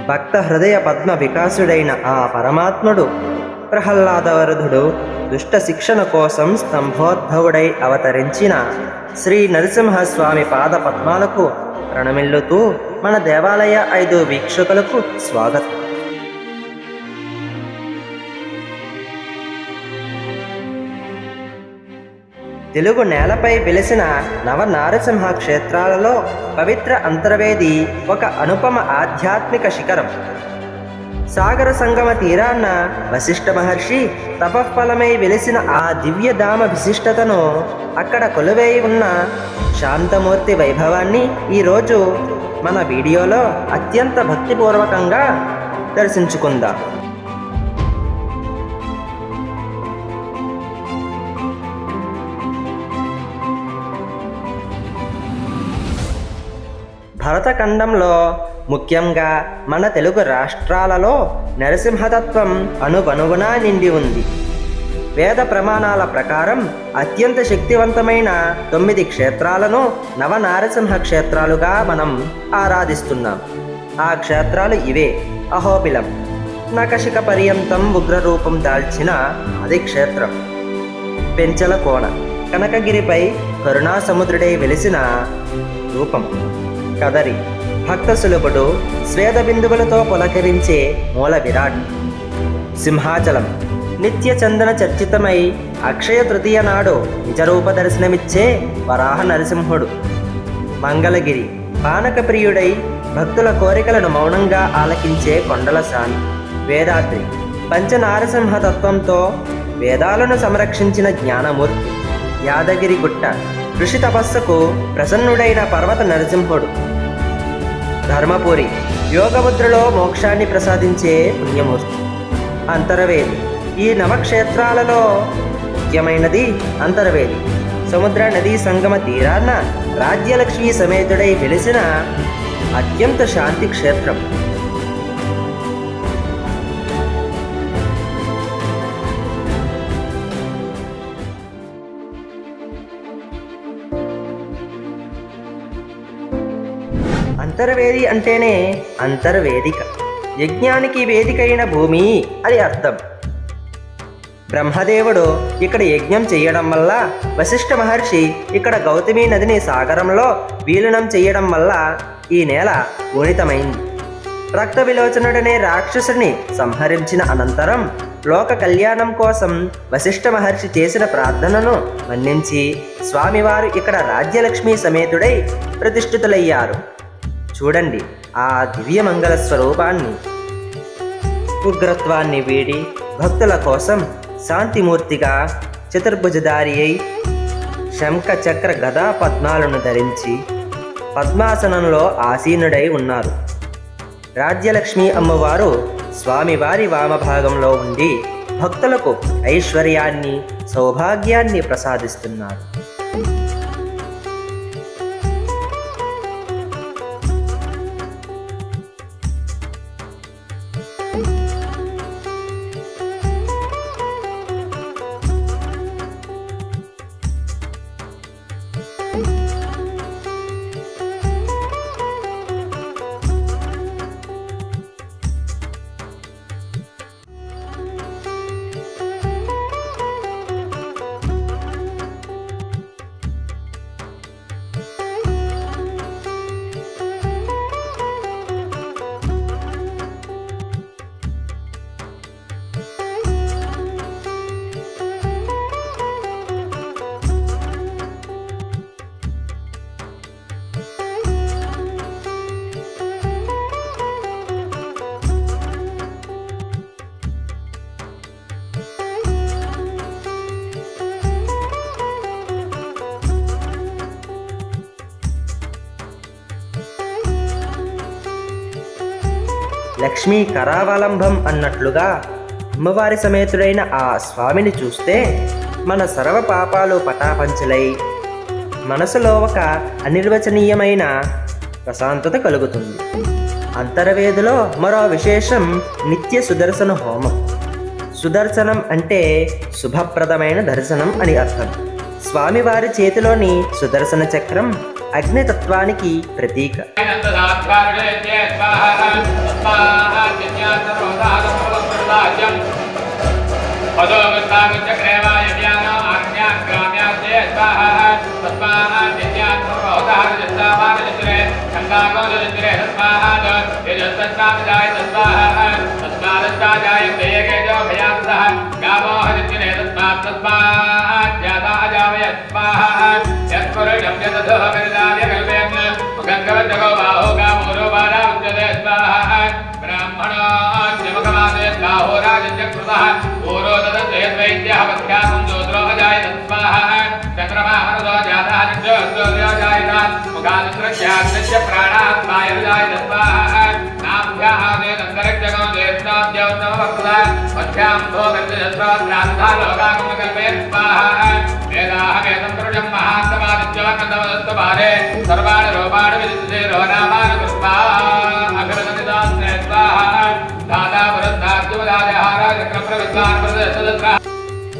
భక్త హృదయ పద్మ వికాసుడైన ఆ పరమాత్ముడు ప్రహ్లాదవరధుడు దుష్ట శిక్షణ కోసం స్తంభోద్భవుడై అవతరించిన శ్రీ నరసింహస్వామి పాద పద్మాలకు ప్రణమిల్లుతూ మన దేవాలయ 5 వీక్షకులకు స్వాగతం. తెలుగు నేలపై వెలిసిన నవనారసింహ క్షేత్రాలలో పవిత్ర అంతర్వేది ఒక అనుపమ ఆధ్యాత్మిక శిఖరం. సాగర సంగమ తీరాన్న వశిష్ఠ మహర్షి తపఫలమై వెలిసిన ఆ దివ్యధామ విశిష్టతను, అక్కడ కొలువై ఉన్న శాంతమూర్తి వైభవాన్ని ఈరోజు మన వీడియోలో అత్యంత భక్తిపూర్వకంగా దర్శించుకుందాం. భరతఖండంలో ముఖ్యంగా మన తెలుగు రాష్ట్రాలలో నరసింహతత్వం అణువణువునా నిండి ఉంది. వేద ప్రమాణాల ప్రకారం అత్యంత శక్తివంతమైన 9 క్షేత్రాలను నవనారసింహ క్షేత్రాలుగా మనం ఆరాధిస్తున్నాం. ఆ క్షేత్రాలు ఇవే: అహోబిలం, నఖశిఖ పర్యంతం ఉగ్రరూపం దాల్చిన ఆది క్షేత్రం; పెంచలకోన, కనకగిరిపై కరుణాసముద్రుడై వెలిసిన రూపం; కదరి, భక్త సులభుడు స్వేద బిందువులతో పులకరించే మూల విరాట్; సింహాచలం, నిత్య చందన చర్చితమై అక్షయ తృతీయ నాడు నిజరూప దర్శనమిచ్చే వరాహ నరసింహుడు; మంగళగిరి, పానక ప్రియుడై భక్తుల కోరికలను మౌనంగా ఆలకించే కొండల సాని; వేదాద్రి, పంచనారసింహ తత్వంతో వేదాలను సంరక్షించిన జ్ఞానమూర్తి; యాదగిరి గుట్ట, ఋషి తపస్సుకు ప్రసన్నుడైన పర్వత నరసింహుడు; ధర్మపురి, యోగముద్రలో మోక్షాన్ని ప్రసాదించే పుణ్యమూర్తి; అంతర్వేది, ఈ నవక్షేత్రాలలో ముఖ్యమైనది అంతర్వేది. సముద్ర నదీ సంగమ తీరాన రాజ్యలక్ష్మి సమేతుడై వెలిసిన అత్యంత శాంతి క్షేత్రం. అంతర్వేది అంటేనే అంతర్వేదిక, యజ్ఞానికి వేదికైన భూమి అని అర్థం. బ్రహ్మదేవుడు ఇక్కడ యజ్ఞం చేయడం వల్ల, వశిష్ఠ మహర్షి ఇక్కడ గౌతమి నదిని సాగరంలో విలీనం చేయడం వల్ల ఈ నేల పూనితమైంది. రక్త విలోచనుడనే రాక్షసుని సంహరించిన అనంతరం లోక కళ్యాణం కోసం వశిష్ఠ మహర్షి చేసిన ప్రార్థనను మన్నించి స్వామివారు ఇక్కడ రాజ్యలక్ష్మి సమేతుడై ప్రతిష్ఠితులయ్యారు. చూడండి ఆ దివ్య మంగళ స్వరూపాన్ని. ఉగ్రత్వాన్ని వీడి భక్తుల కోసం శాంతిమూర్తిగా చతుర్భుజధారి అయి శంఖ చక్ర గదా పద్మాలను ధరించి పద్మాసనంలో ఆసీనుడై ఉన్నారు. రాజ్యలక్ష్మి అమ్మవారు స్వామివారి వామభాగంలో ఉండి భక్తులకు ఐశ్వర్యాన్ని, సౌభాగ్యాన్ని ప్రసాదిస్తున్నారు. లక్ష్మీ కరావలంబం అన్నట్లుగా అమ్మవారి సమేతుడైన ఆ స్వామిని చూస్తే మన సర్వ పాపాలు పటాపంచలై మనసులో ఒక అనిర్వచనీయమైన ప్రశాంతత కలుగుతుంది. అంతర్వేదిలో మరో విశేషం నిత్య సుదర్శన హోమం. సుదర్శనం అంటే శుభప్రదమైన దర్శనం అని అర్థం. స్వామివారి చేతిలోని సుదర్శన చక్రం అగ్నితత్వానికి ప్రతీక.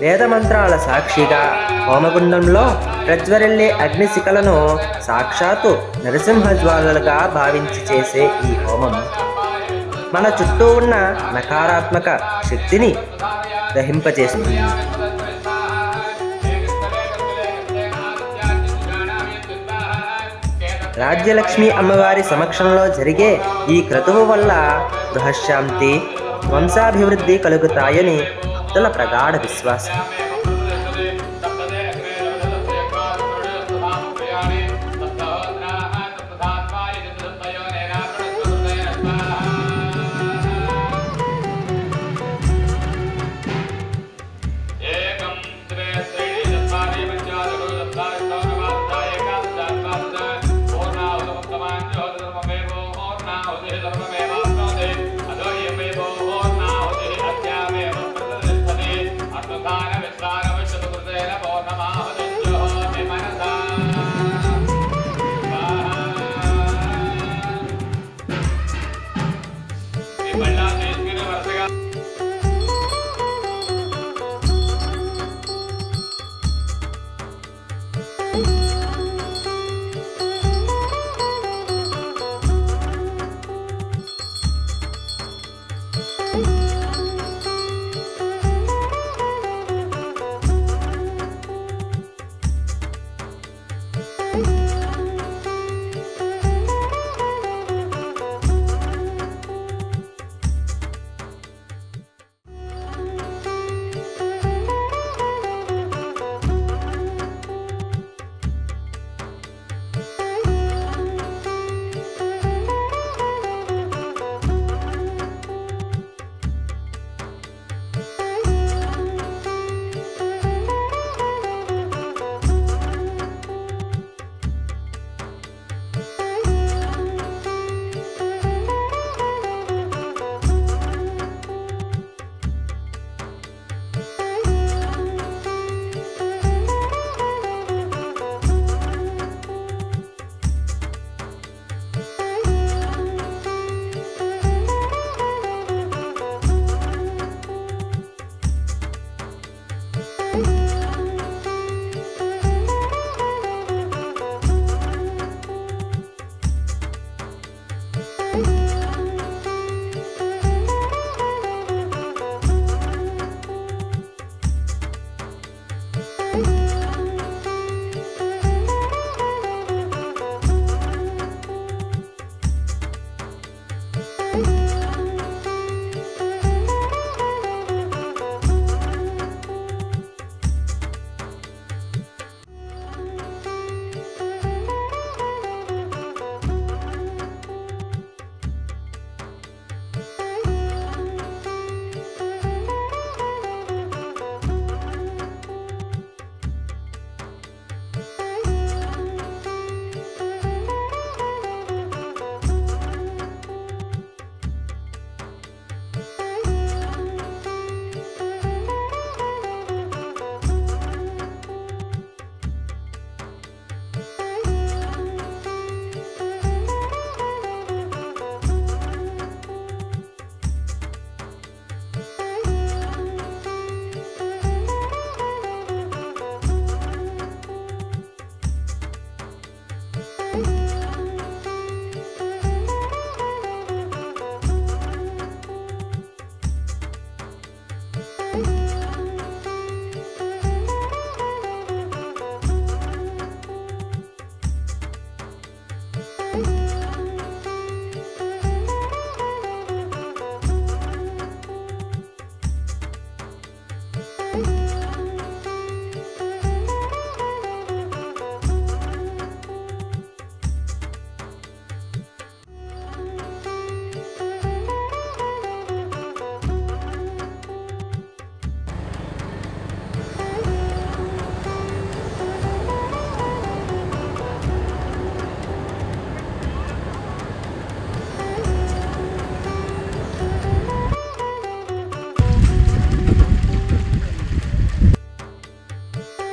వేదమంత్రాల సాక్షిగా హోమగుండంలో ప్రజ్వరిల్లే అగ్నిశిఖలను సాక్షాత్తు నరసింహజ్వాలలుగా భావించి చేసే ఈ హోమం మన చుట్టూ ఉన్న నకారాత్మక శక్తిని దహింపజేస్తుంది. రాజ్యలక్ష్మి అమ్మవారి సమక్షంలో జరిగే ఈ క్రతువు వల్ల గృహశాంతి, వంశాభివృద్ధి కలుగుతాయని భక్తుల ప్రగాఢ విశ్వాసం.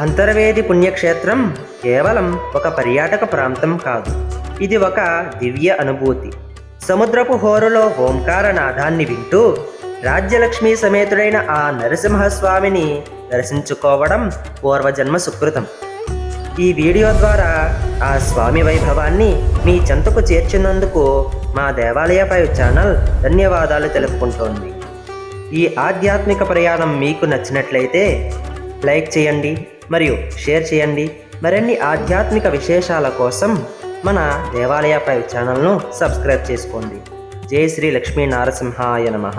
అంతర్వేది పుణ్యక్షేత్రం కేవలం ఒక పర్యాటక ప్రాంతం కాదు, ఇది ఒక దివ్య అనుభూతి. సముద్రపు హోరులో ఓంకార నాదాన్ని వింటూ రాజ్యలక్ష్మి సమేతుడైన ఆ నరసింహస్వామిని దర్శించుకోవడం పూర్వజన్మ సుకృతం. ఈ వీడియో ద్వారా ఆ స్వామి వైభవాన్ని మీ చెంతకు చేర్చినందుకు మా దేవాలయ 5 ఛానల్ ధన్యవాదాలు తెలుపుకుంటోంది. ఈ ఆధ్యాత్మిక ప్రయాణం మీకు నచ్చినట్లయితే లైక్ చేయండి మరియు షేర్ చేయండి. మరిన్ని ఆధ్యాత్మిక విశేషాల కోసం మన దేవాలయ 5 ఛానల్ను సబ్స్క్రైబ్ చేసుకోండి. జై శ్రీ లక్ష్మీ నారసింహాయ నమః.